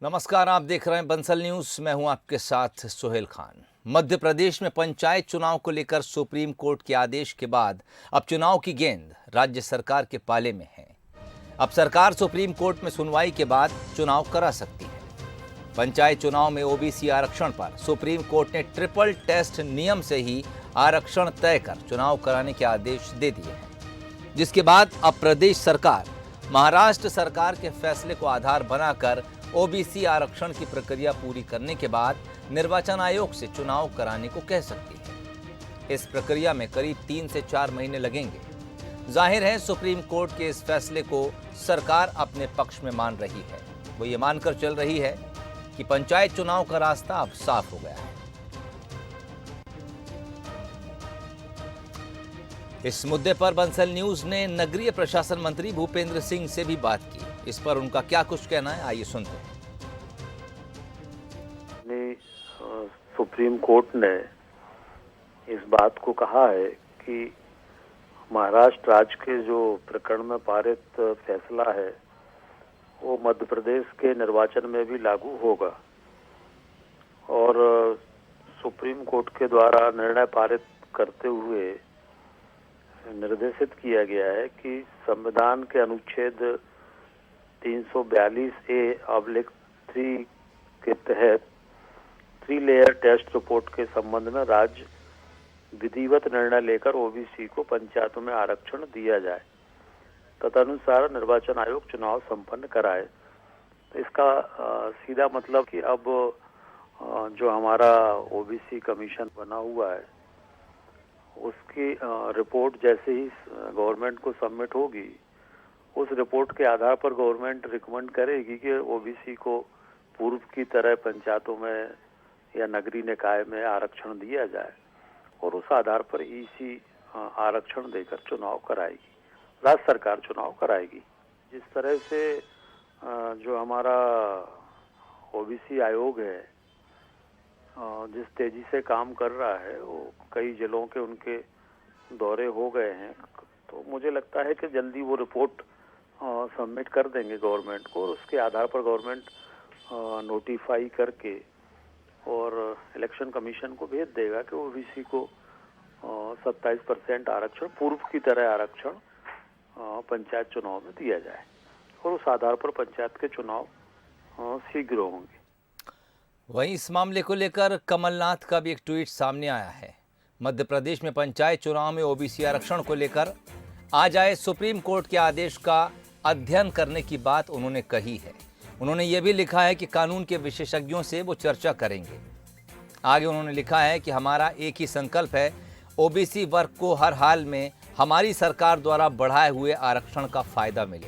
नमस्कार, आप देख रहे हैं बंसल न्यूज। मैं हूं आपके साथ सुहेल खान। मध्य प्रदेश में पंचायत चुनाव को लेकर सुप्रीम कोर्ट के आदेश के बाद अब चुनाव की गेंद राज्य सरकार के पाले में है। अब सरकार सुप्रीम कोर्ट में सुनवाई के बाद चुनाव करा सकती है। पंचायत चुनाव में ओबीसी आरक्षण पर सुप्रीम कोर्ट ने ट्रिपल टेस्ट नियम से ही आरक्षण तय कर चुनाव कराने के आदेश दे दिए हैं, जिसके बाद अब प्रदेश सरकार महाराष्ट्र सरकार के फैसले को आधार बनाकर ओबीसी आरक्षण की प्रक्रिया पूरी करने के बाद निर्वाचन आयोग से चुनाव कराने को कह सकती है। इस प्रक्रिया में करीब 3 से 4 महीने लगेंगे। जाहिर है सुप्रीम कोर्ट के इस फैसले को सरकार अपने पक्ष में मान रही है। वो ये मानकर चल रही है कि पंचायत चुनाव का रास्ता अब साफ हो गया है। इस मुद्दे पर बंसल न्यूज ने नगरीय प्रशासन मंत्री भूपेंद्र सिंह से भी बात की। इस पर उनका क्या कुछ कहना है, आइए सुनते हैं। सुप्रीम कोर्ट ने इस बात को कहा है कि महाराष्ट्र राज्य के जो प्रकरण में पारित फैसला है वो मध्य प्रदेश के निर्वाचन में भी लागू होगा और सुप्रीम कोर्ट के द्वारा निर्णय पारित करते हुए निर्देशित किया गया है कि संविधान के अनुच्छेद 342A/3 के तहत 3 लेयर टेस्ट रिपोर्ट के संबंध में राज्य विधिवत निर्णय लेकर ओबीसी को पंचायतों में आरक्षण दिया जाए, तदनुसार निर्वाचन आयोग चुनाव संपन्न कराए। तो इसका सीधा मतलब कि अब जो हमारा ओबीसी कमीशन बना हुआ है उसकी रिपोर्ट जैसे ही गवर्नमेंट को सबमिट होगी, उस रिपोर्ट के आधार पर गवर्नमेंट रिकमेंड करेगी कि ओबीसी को पूर्व की तरह पंचायतों में या नगरीय निकाय में आरक्षण दिया जाए और उस आधार पर इसी आरक्षण देकर चुनाव कराएगी, राज्य सरकार चुनाव कराएगी। जिस तरह से जो हमारा ओबीसी आयोग है जिस तेजी से काम कर रहा है, वो कई जिलों के उनके दौरे हो गए हैं, तो मुझे लगता है कि जल्दी वो रिपोर्ट सबमिट कर देंगे गवर्नमेंट को और उसके आधार पर गवर्नमेंट नोटिफाई करके और इलेक्शन कमीशन को भेज देगा कि ओबीसी को 27% आरक्षण पूर्व की तरह आरक्षण पंचायत चुनाव में दिया जाए और उस आधार पर पंचायत के चुनाव शीघ्र होंगे। वहीं इस मामले को लेकर कमलनाथ का भी एक ट्वीट सामने आया है। मध्य प्रदेश में पंचायत चुनाव में ओबीसी आरक्षण को लेकर आज आए सुप्रीम कोर्ट के आदेश का अध्ययन करने की बात उन्होंने कही है। उन्होंने ये भी लिखा है कि कानून के विशेषज्ञों से वो चर्चा करेंगे। आगे उन्होंने लिखा है कि हमारा एक ही संकल्प है, ओबीसी वर्ग को हर हाल में हमारी सरकार द्वारा बढ़ाए हुए आरक्षण का फायदा मिले।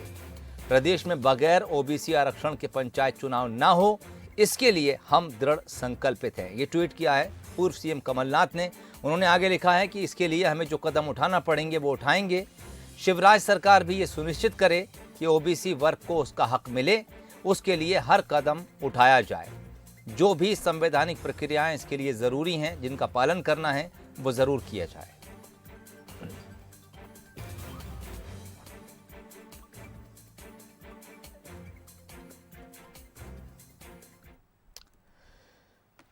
प्रदेश में बगैर ओबीसी आरक्षण के पंचायत चुनाव न हो, इसके लिए हम दृढ़ संकल्पित हैं। ये ट्वीट किया है पूर्व सीएम कमलनाथ ने। उन्होंने आगे लिखा है कि इसके लिए हमें जो कदम उठाना पड़ेंगे वो उठाएंगे। शिवराज सरकार भी ये सुनिश्चित करे कि ओबीसी वर्ग को उसका हक मिले, उसके लिए हर कदम उठाया जाए। जो भी संवैधानिक प्रक्रियाएं इसके लिए ज़रूरी हैं, जिनका पालन करना है, वो ज़रूर किया जाए।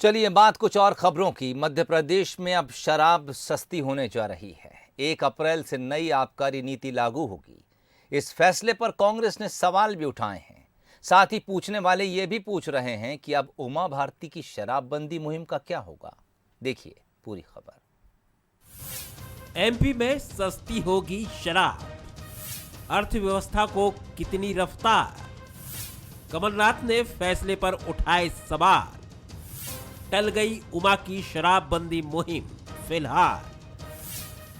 चलिए बात कुछ और खबरों की। मध्य प्रदेश में अब शराब सस्ती होने जा रही है। 1 अप्रैल से नई आबकारी नीति लागू होगी। इस फैसले पर कांग्रेस ने सवाल भी उठाए हैं। साथ ही पूछने वाले ये भी पूछ रहे हैं कि अब उमा भारती की शराबबंदी मुहिम का क्या होगा। देखिए पूरी खबर। एमपी में सस्ती होगी शराब, अर्थव्यवस्था को कितनी रफ्तार। कमलनाथ ने फैसले पर उठाए सवाल। टल गई उमा की शराबबंदी मुहिम फिलहाल।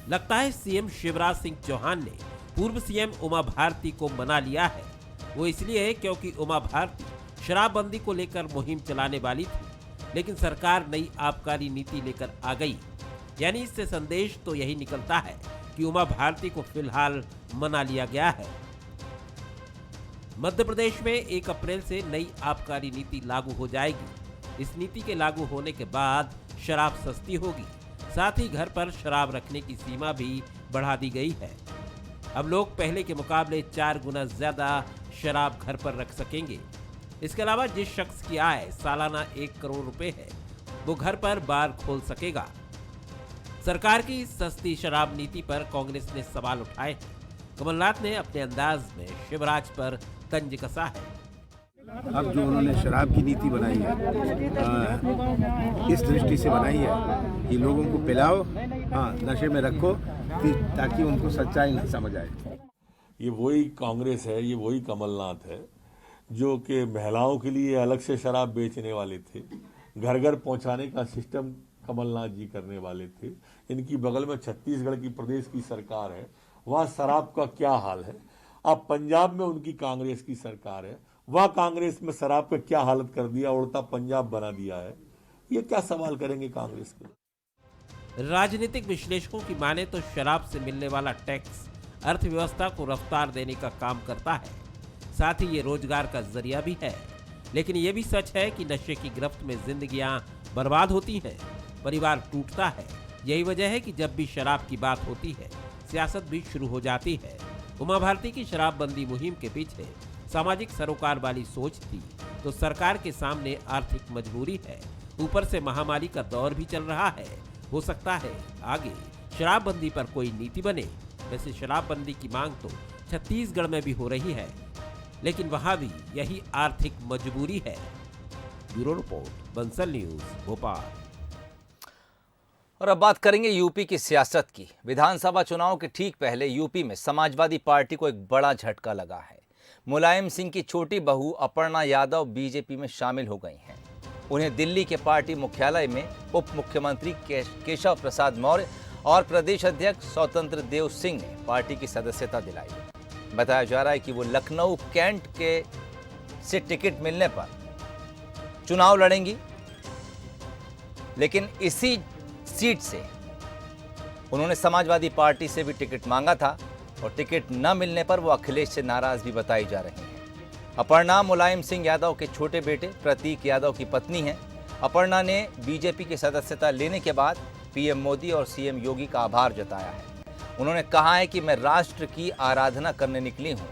लगता है सीएम शिवराज सिंह चौहान ने पूर्व सीएम उमा भारती को मना लिया है। वो इसलिए है क्योंकि उमा भारती शराबबंदी को लेकर मुहिम चलाने वाली थी, लेकिन सरकार नई आबकारी नीति लेकर आ गई। यानी इससे संदेश तो यही निकलता है कि उमा भारती को फिलहाल मना लिया गया है। मध्य प्रदेश में 1 अप्रैल से नई आबकारी नीति लागू हो जाएगी। इस नीति के लागू होने के बाद शराब सस्ती होगी। साथ ही घर पर शराब रखने की सीमा भी बढ़ा दी गई है। अब लोग पहले के मुकाबले 4 गुना ज्यादा शराब घर पर रख सकेंगे। इसके अलावा जिस शख्स की आय सालाना 1 करोड़ रुपए है वो घर पर बार खोल सकेगा। सरकार की सस्ती शराब नीति पर कांग्रेस ने सवाल उठाए हैं। कमलनाथ ने अपने अंदाज में शिवराज पर तंज कसा है। अब जो उन्होंने शराब की नीति बनाई है इस दृष्टि से बनाई है कि लोगों को पिलाओ, हाँ नशे में रखो, ताकि उनको सच्चाई नहीं समझ आए। ये वही कांग्रेस है, ये वही कमलनाथ है जो कि महिलाओं के लिए अलग से शराब बेचने वाले थे, घर घर पहुंचाने का सिस्टम कमलनाथ जी करने वाले थे। इनकी बगल में छत्तीसगढ़ की प्रदेश की सरकार है, वहाँ शराब का क्या हाल है। अब पंजाब में उनकी कांग्रेस की सरकार है, वह कांग्रेस में शराब का क्या हालत कर दिया, उड़ता पंजाब बना दिया है। ये क्या सवाल करेंगे कांग्रेस के। राजनीतिक विश्लेषकों की माने तो शराब से मिलने वाला टैक्स अर्थव्यवस्था को रफ्तार देने का काम करता है, साथ ही ये रोजगार का जरिया भी है। लेकिन ये भी सच है कि नशे की गिरफ्त में जिंदगियां बर्बाद होती हैं, परिवार टूटता है। यही वजह है कि जब भी शराब की बात होती है सियासत भी शुरू हो जाती है। उमा भारती की शराबबंदी मुहिम के पीछे सामाजिक सरोकार वाली सोच थी, तो सरकार के सामने आर्थिक मजबूरी है, ऊपर से महामारी का दौर भी चल रहा है। हो सकता है आगे शराबबंदी पर कोई नीति बने। वैसे शराबबंदी की मांग तो छत्तीसगढ़ में भी हो रही है, लेकिन वहां भी यही आर्थिक मजबूरी है। Bureau report, Bansal news, Bhopal. और अब बात करेंगे यूपी की सियासत की। विधानसभा चुनाव के ठीक पहले यूपी में समाजवादी पार्टी को एक बड़ा झटका लगा है। मुलायम सिंह की छोटी बहू अपर्णा यादव बीजेपी में शामिल हो गई हैं। उन्हें दिल्ली के पार्टी मुख्यालय में उप मुख्यमंत्री केशव प्रसाद मौर्य और प्रदेश अध्यक्ष स्वतंत्र देव सिंह ने पार्टी की सदस्यता दिलाई। बताया जा रहा है कि वो लखनऊ कैंट से टिकट मिलने पर चुनाव लड़ेंगी, लेकिन इसी सीट से उन्होंने समाजवादी पार्टी से भी टिकट मांगा था और टिकट न मिलने पर वो अखिलेश से नाराज भी बताई जा रही हैं। अपर्णा मुलायम सिंह यादव के छोटे बेटे प्रतीक यादव की पत्नी हैं। अपर्णा ने बीजेपी की सदस्यता लेने के बाद पीएम मोदी और सीएम योगी का आभार जताया है। उन्होंने कहा है कि मैं राष्ट्र की आराधना करने निकली हूँ,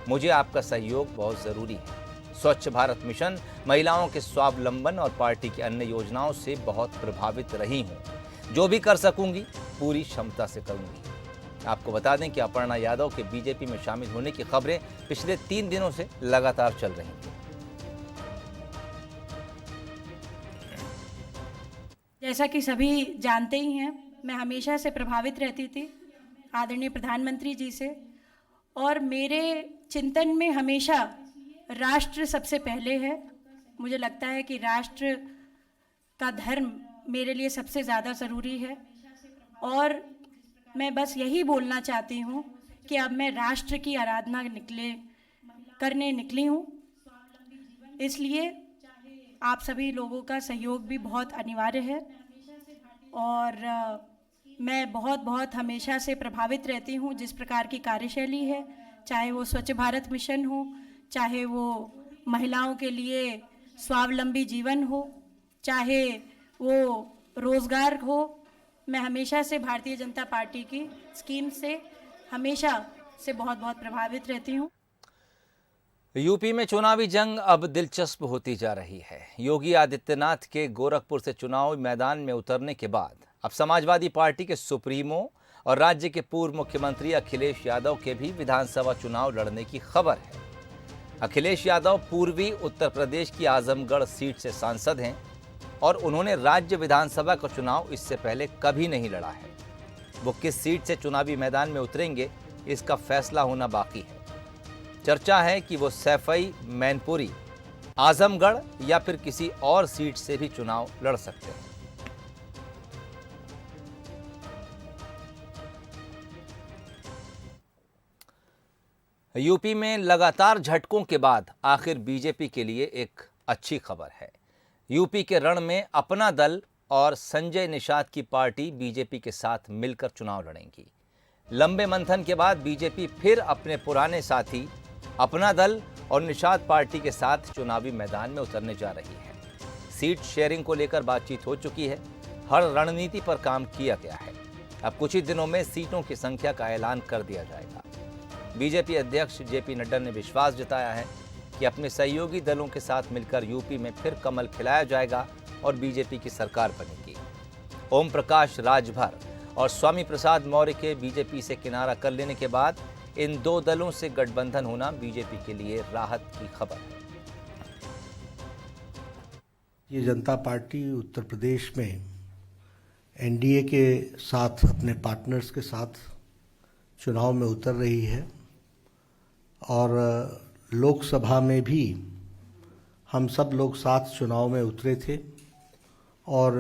मुझे आपका सहयोग बहुत ज़रूरी है। स्वच्छ भारत मिशन, महिलाओं के स्वावलंबन और पार्टी की अन्य योजनाओं से बहुत प्रभावित रही हूँ। जो भी कर सकूंगी पूरी क्षमता से करूंगी। आपको बता दें कि अपर्णा यादव के बीजेपी में शामिल होने की खबरें पिछले 3 दिनों से लगातार चल रही थी। जैसा कि सभी जानते ही हैं, मैं हमेशा से प्रभावित रहती थी आदरणीय प्रधानमंत्री जी से, और मेरे चिंतन में हमेशा राष्ट्र सबसे पहले है। मुझे लगता है कि राष्ट्र का धर्म मेरे लिए सबसे ज़्यादा ज़रूरी है, और मैं बस यही बोलना चाहती हूँ कि अब मैं राष्ट्र की आराधना करने निकली हूँ। इसलिए आप सभी लोगों का सहयोग भी बहुत अनिवार्य है, और मैं बहुत हमेशा से प्रभावित रहती हूँ जिस प्रकार की कार्यशैली है, चाहे वो स्वच्छ भारत मिशन हो, चाहे वो महिलाओं के लिए स्वावलंबी जीवन हो, चाहे वो रोजगार हो। मैं हमेशा से भारतीय जनता पार्टी की स्कीम से हमेशा से बहुत प्रभावित रहती हूँ। यूपी में चुनावी जंग अब दिलचस्प होती जा रही है। योगी आदित्यनाथ के गोरखपुर से चुनावी मैदान में उतरने के बाद अब समाजवादी पार्टी के सुप्रीमो और राज्य के पूर्व मुख्यमंत्री अखिलेश यादव के भी विधानसभा चुनाव लड़ने की खबर है। अखिलेश यादव पूर्वी उत्तर प्रदेश की आजमगढ़ सीट से सांसद हैं और उन्होंने राज्य विधानसभा का चुनाव इससे पहले कभी नहीं लड़ा है। वो किस सीट से चुनावी मैदान में उतरेंगे, इसका फैसला होना बाकी है। चर्चा है कि वो सैफई मैनपुरी, आजमगढ़ या फिर किसी और सीट से भी चुनाव लड़ सकते हैं। यूपी में लगातार झटकों के बाद आखिर बीजेपी के लिए एक अच्छी खबर है। यूपी के रण में अपना दल और संजय निषाद की पार्टी बीजेपी के साथ मिलकर चुनाव लड़ेंगी। लंबे मंथन के बाद बीजेपी फिर अपने पुराने साथी अपना दल और निषाद पार्टी के साथ चुनावी मैदान में उतरने जा रही है। सीट शेयरिंग को लेकर बातचीत हो चुकी है, हर रणनीति पर काम किया गया है। अब कुछ ही दिनों में सीटों की संख्या का ऐलान कर दिया जाएगा। बीजेपी अध्यक्ष जेपी नड्डा ने विश्वास जताया है कि अपने सहयोगी दलों के साथ मिलकर यूपी में फिर कमल खिलाया जाएगा और बीजेपी की सरकार बनेगी। ओम प्रकाश राजभर और स्वामी प्रसाद मौर्य के बीजेपी से किनारा कर लेने के बाद इन दो दलों से गठबंधन होना बीजेपी के लिए राहत की खबर है। ये जनता पार्टी उत्तर प्रदेश में एनडीए के साथ अपने पार्टनर्स के साथ चुनाव में उतर रही है और लोकसभा में भी हम सब लोग साथ चुनाव में उतरे थे और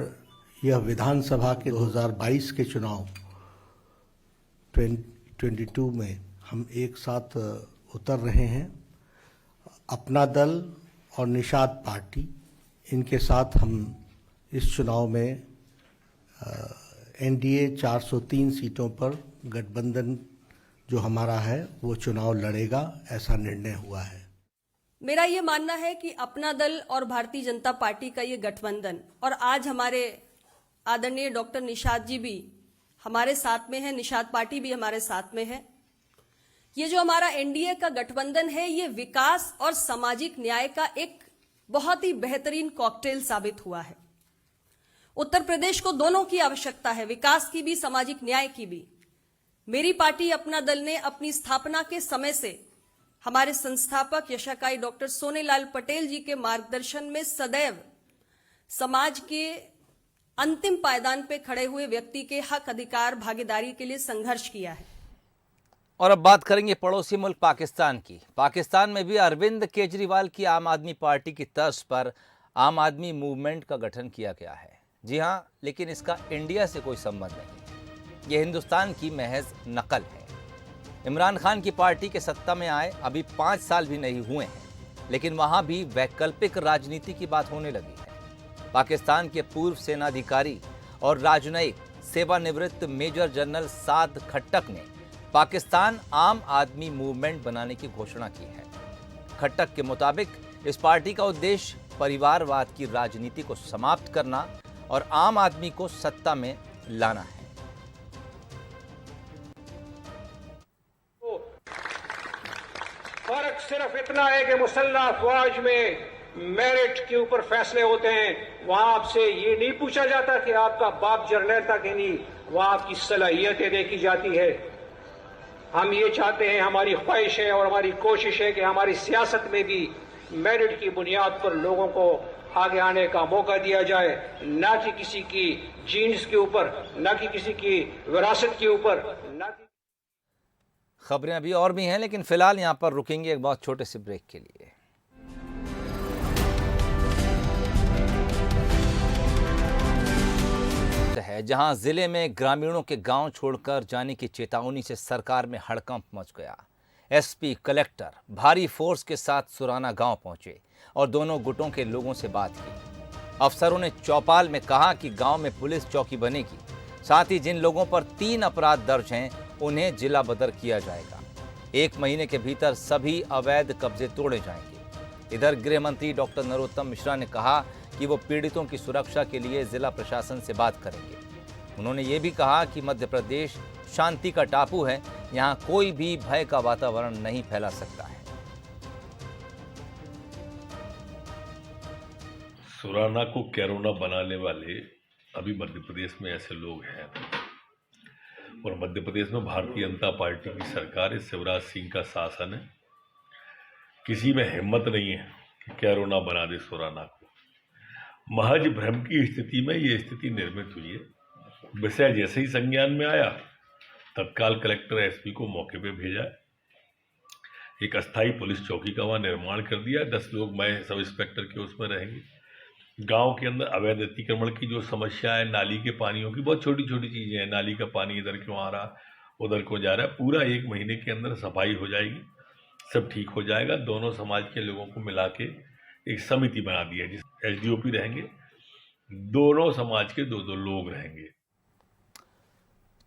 यह विधानसभा के 2022 के चुनाव 2022 में हम एक साथ उतर रहे हैं। अपना दल और निषाद पार्टी इनके साथ हम इस चुनाव में एनडीए 403 सीटों पर गठबंधन जो हमारा है वो चुनाव लड़ेगा, ऐसा निर्णय हुआ है। मेरा ये मानना है कि अपना दल और भारतीय जनता पार्टी का ये गठबंधन, और आज हमारे आदरणीय डॉक्टर निषाद जी भी हमारे साथ में है, निषाद पार्टी भी हमारे साथ में है, ये जो हमारा एनडीए का गठबंधन है ये विकास और सामाजिक न्याय का एक बहुत ही बेहतरीन कॉकटेल साबित हुआ है। उत्तर प्रदेश को दोनों की आवश्यकता है, विकास की भी, सामाजिक न्याय की भी। मेरी पार्टी अपना दल ने अपनी स्थापना के समय से हमारे संस्थापक यशाकाई डॉक्टर सोनेलाल पटेल जी के मार्गदर्शन में सदैव समाज के अंतिम पायदान पे खड़े हुए व्यक्ति के हक, अधिकार, भागीदारी के लिए संघर्ष किया है। और अब बात करेंगे पड़ोसी मुल्क पाकिस्तान की। पाकिस्तान में भी अरविंद केजरीवाल की आम आदमी पार्टी की तर्ज पर आम आदमी मूवमेंट का गठन किया गया है। जी हाँ, लेकिन इसका इंडिया से कोई संबंध नहीं, ये हिंदुस्तान की महज नकल है। इमरान खान की पार्टी के सत्ता में आए अभी 5 साल भी नहीं हुए हैं, लेकिन वहाँ भी वैकल्पिक राजनीति की बात होने लगी है। पाकिस्तान के पूर्व सेनाधिकारी और राजनयिक सेवानिवृत्त मेजर जनरल साद खट्टक ने पाकिस्तान आम आदमी मूवमेंट बनाने की घोषणा की है। खट्टक के मुताबिक इस पार्टी का उद्देश्य परिवारवाद की राजनीति को समाप्त करना और आम आदमी को सत्ता में लाना है। फर्क सिर्फ इतना है कि मुसल्लह अफवाज में मेरिट के ऊपर फैसले होते हैं। वहां आपसे ये नहीं पूछा जाता कि आपका बाप जर्नल था कि नहीं, वहां आपकी सलाहियतें देखी जाती है। हम ये चाहते हैं, हमारी ख्वाहिश है और हमारी कोशिश है कि हमारी सियासत में भी मेरिट की बुनियाद पर लोगों को आगे आने का मौका दिया जाए, ना कि किसी की जीन्स के ऊपर, ना कि किसी की विरासत के ऊपर, ना कि। खबरें अभी और भी हैं, लेकिन फिलहाल यहाँ पर रुकेंगे एक बहुत छोटे से ब्रेक के लिए। है जहां जिले में ग्रामीणों के गांव छोड़कर जाने की चेतावनी से सरकार में हड़कंप मच गया। एसपी, कलेक्टर भारी फोर्स के साथ सुराना गांव पहुंचे और दोनों गुटों के लोगों से बात की। अफसरों ने चौपाल में कहा कि गांव में पुलिस चौकी बनेगी, साथ ही जिन लोगों पर 3 अपराध दर्ज हैं उन्हें जिला बदर किया जाएगा। 1 महीने के भीतर सभी अवैध कब्जे तोड़े जाएंगे। इधर गृह मंत्री डॉक्टर नरोत्तम मिश्रा ने कहा कि वो पीड़ितों की सुरक्षा के लिए जिला प्रशासन से बात करेंगे। उन्होंने ये भी कहा कि मध्य प्रदेश शांति का टापू है, यहाँ कोई भी भय का वातावरण नहीं फैला सकता है। सुराना को कैरोना बनाने वाले अभी मध्य प्रदेश में ऐसे लोग हैं, और मध्य प्रदेश में भारतीय जनता पार्टी की सरकार है, शिवराज सिंह का शासन है। किसी में हिम्मत नहीं है कि कैरोना बना दे सुराना को। महज भ्रम की स्थिति में ये स्थिति निर्मित हुई है। विषय जैसे ही संज्ञान में आया, तत्काल कलेक्टर एसपी को मौके पे भेजा, एक अस्थायी पुलिस चौकी का वहाँ निर्माण कर दिया। 10 लोग, मैं सब इंस्पेक्टर के उसमें रहेंगे। गांव के अंदर अवैध अतिक्रमण की जो समस्या है, नाली के पानियों की, बहुत छोटी छोटी चीज़ें हैं। नाली का पानी इधर क्यों आ रहा, उधर क्यों जा रहा है, पूरा 1 महीने के अंदर सफाई हो जाएगी, सब ठीक हो जाएगा। दोनों समाज के लोगों को मिला के एक समिति बना दी है, जिस एसडीओपी रहेंगे, दोनों समाज के 2-2 लोग रहेंगे।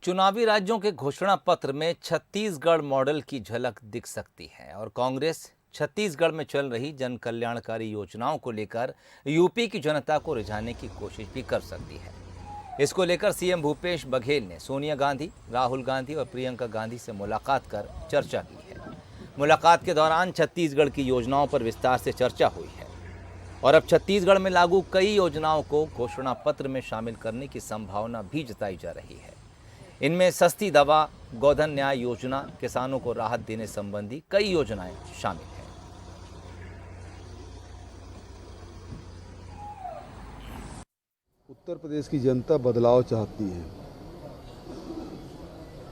चुनावी राज्यों के घोषणा पत्र में छत्तीसगढ़ मॉडल की झलक दिख सकती है और कांग्रेस छत्तीसगढ़ में चल रही जन कल्याणकारी योजनाओं को लेकर यूपी की जनता को रिझाने की कोशिश भी कर सकती है। इसको लेकर सीएम भूपेश बघेल ने सोनिया गांधी, राहुल गांधी और प्रियंका गांधी से मुलाकात कर चर्चा की है। मुलाकात के दौरान छत्तीसगढ़ की योजनाओं पर विस्तार से चर्चा हुई है और अब छत्तीसगढ़ में लागू कई योजनाओं को घोषणा पत्र में शामिल करने की संभावना भी जताई जा रही है। इनमें सस्ती दवा, गोधन न्याय योजना, किसानों को राहत देने संबंधी कई योजनाएं शामिल हैं। उत्तर प्रदेश की जनता बदलाव चाहती है,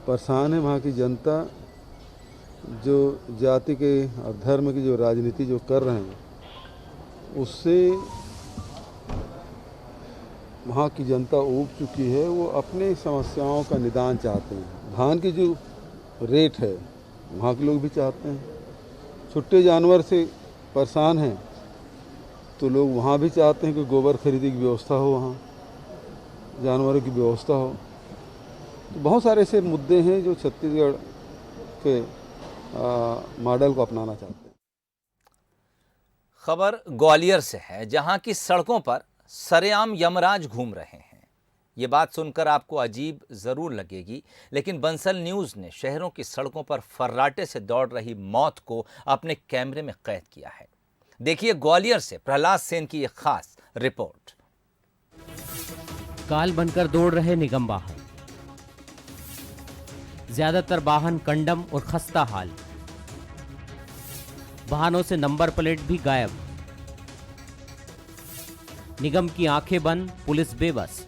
परेशान है वहाँ की जनता जो जाति के और धर्म की जो राजनीति जो कर रहे हैं उससे वहाँ की जनता ऊब चुकी है। वो अपनी समस्याओं का निदान चाहते हैं। धान की जो रेट है वहाँ के लोग भी चाहते हैं। छुट्टे जानवर से परेशान हैं तो लोग वहाँ भी चाहते हैं कि गोबर खरीदी की व्यवस्था हो, वहाँ जानवरों की व्यवस्था हो। तो बहुत सारे ऐसे मुद्दे हैं जो छत्तीसगढ़ के मॉडल को अपनाना चाहते हैं। खबर ग्वालियर से है, जहां की सड़कों पर सरेआम यमराज घूम रहे हैं। ये बात सुनकर आपको अजीब जरूर लगेगी, लेकिन बंसल न्यूज ने शहरों की सड़कों पर फर्राटे से दौड़ रही मौत को अपने कैमरे में कैद किया है। देखिए ग्वालियर से प्रहलाद सेन की एक खास रिपोर्ट। काल बनकर दौड़ रहे निगम वाहन, ज्यादातर वाहन कंडम और खस्ता हाल, वाहनों से नंबर प्लेट भी गायब। निगम की आंखें बंद, पुलिस बेबस।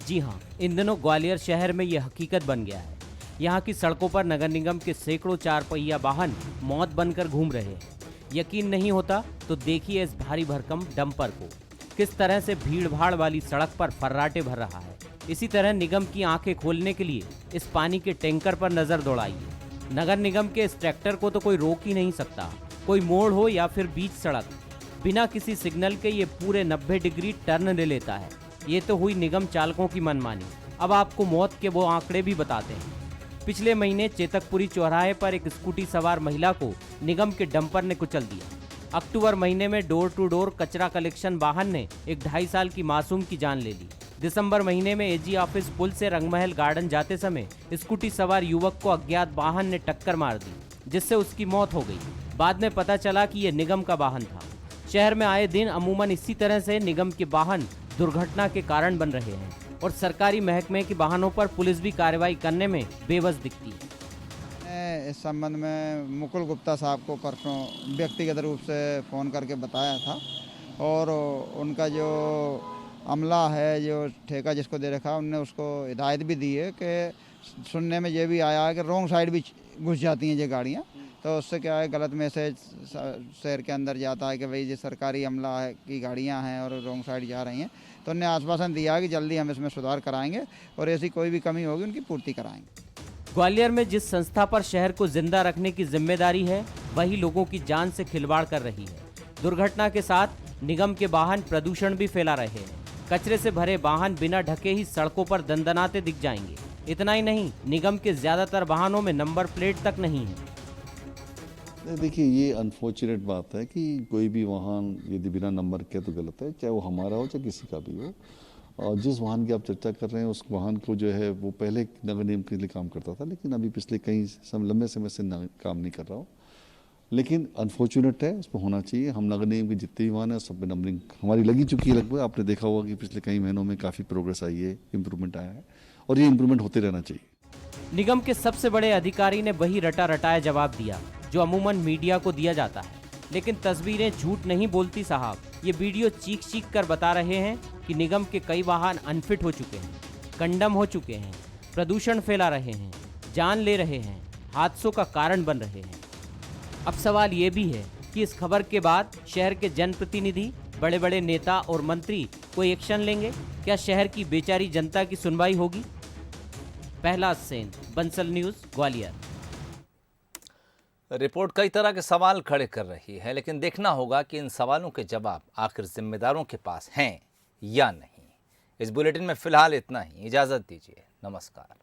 जी हां, इन दिनों ग्वालियर शहर में यह हकीकत बन गया है। यहां की सड़कों पर नगर निगम के सैकड़ों चार पहिया वाहन मौत बनकर घूम रहे हैं। यकीन नहीं होता तो देखिए इस भारी भरकम डंपर को, किस तरह से भीड़ भाड़ वाली सड़क पर फर्राटे भर रहा है। इसी तरह निगम की आंखें खोलने के लिए इस पानी के टैंकर पर नजर दौड़ाइए। नगर निगम के इस ट्रैक्टर को तो कोई रोक ही नहीं सकता। कोई मोड़ हो या फिर बीच सड़क, बिना किसी सिग्नल के ये पूरे 90 डिग्री टर्न ले लेता है। ये तो हुई निगम चालकों की मनमानी। अब आपको मौत के वो आंकड़े भी बताते हैं। पिछले महीने चेतकपुरी चौराहे पर एक स्कूटी सवार महिला को निगम के डंपर ने कुचल दिया। अक्टूबर महीने में डोर टू डोर कचरा कलेक्शन वाहन ने एक 2.5 साल की मासूम की जान ले ली। दिसंबर महीने में एजी ऑफिस पुल से रंगमहल गार्डन जाते समय स्कूटी सवार युवक को अज्ञात वाहन ने टक्कर मार दी, जिससे उसकी मौत हो गई। बाद में पता चला कि यह निगम का वाहन था। शहर में आए दिन अमूमन इसी तरह से निगम के वाहन दुर्घटना के कारण बन रहे हैं और सरकारी महकमे के वाहनों पर पुलिस भी कार्रवाई करने में बेबस दिखती है। इस संबंध में मुकुल गुप्ता साहब को परसों व्यक्तिगत रूप से फ़ोन करके बताया था और उनका जो अमला है, जो ठेका जिसको दे रखा, उनने उसको हिदायत भी दी है कि सुनने में ये भी आया है कि रोंग साइड भी घुस जाती हैं ये गाड़ियाँ, तो उससे क्या है गलत मैसेज शहर के अंदर जाता है कि भाई ये सरकारी अमला है की गाड़ियाँ हैं और रोंग साइड जा रही हैं। तो उन्हें आश्वासन दिया कि जल्दी हम इसमें सुधार कराएंगे और ऐसी कोई भी कमी होगी उनकी पूर्ति कराएंगे। ग्वालियर में जिस संस्था पर शहर को जिंदा रखने की जिम्मेदारी है, वही लोगों की जान से खिलवाड़ कर रही है। दुर्घटना के साथ निगम के वाहन प्रदूषण भी फैला रहे हैं। कचरे से भरे वाहन बिना ढके ही सड़कों पर दंदनाते दिख जाएंगे। इतना ही नहीं, निगम के ज्यादातर वाहनों में नंबर प्लेट तक नहीं है। देखिए, ये अनफॉर्चुनेट बात है कि कोई भी वाहन यदि बिना नंबर के तो गलत है, चाहे वो हमारा हो चाहे किसी का भी हो। और जिस वाहन की आप चर्चा कर रहे हैं उस वाहन को जो है वो पहले नगर निगम के लिए काम करता था, लेकिन अभी पिछले कई लंबे समय से काम नहीं कर रहा हो। लेकिन अनफॉर्चुनेट है, इसमें होना चाहिए। हम नगर निगम के जितने भी वाहन हैं सब पे नंबरिंग हमारी लगी चुकी है लगभग। आपने देखा होगा कि पिछले कई महीनों में काफ़ी प्रोग्रेस आई है, इम्प्रूवमेंट आया है और ये इम्प्रूवमेंट होते रहना चाहिए। निगम के सबसे बड़े अधिकारी ने वही रटा रटाया जवाब दिया जो अमूमन मीडिया को दिया जाता है, लेकिन तस्वीरें झूठ नहीं बोलती साहब। ये वीडियो चीख चीख कर बता रहे हैं कि निगम के कई वाहन अनफिट हो चुके हैं, कंडम हो चुके हैं, प्रदूषण फैला रहे हैं, जान ले रहे हैं, हादसों का कारण बन रहे हैं। अब सवाल ये भी है कि इस खबर के बाद शहर के जनप्रतिनिधि, बड़े बड़े नेता और मंत्री कोई एक्शन लेंगे? क्या शहर की बेचारी जनता की सुनवाई होगी? प्रहलाद सेन, बंसल न्यूज, ग्वालियर। रिपोर्ट कई तरह के सवाल खड़े कर रही है, लेकिन देखना होगा कि इन सवालों के जवाब आखिर जिम्मेदारों के पास हैं या नहीं। इस बुलेटिन में फिलहाल इतना ही। इजाजत दीजिए, नमस्कार।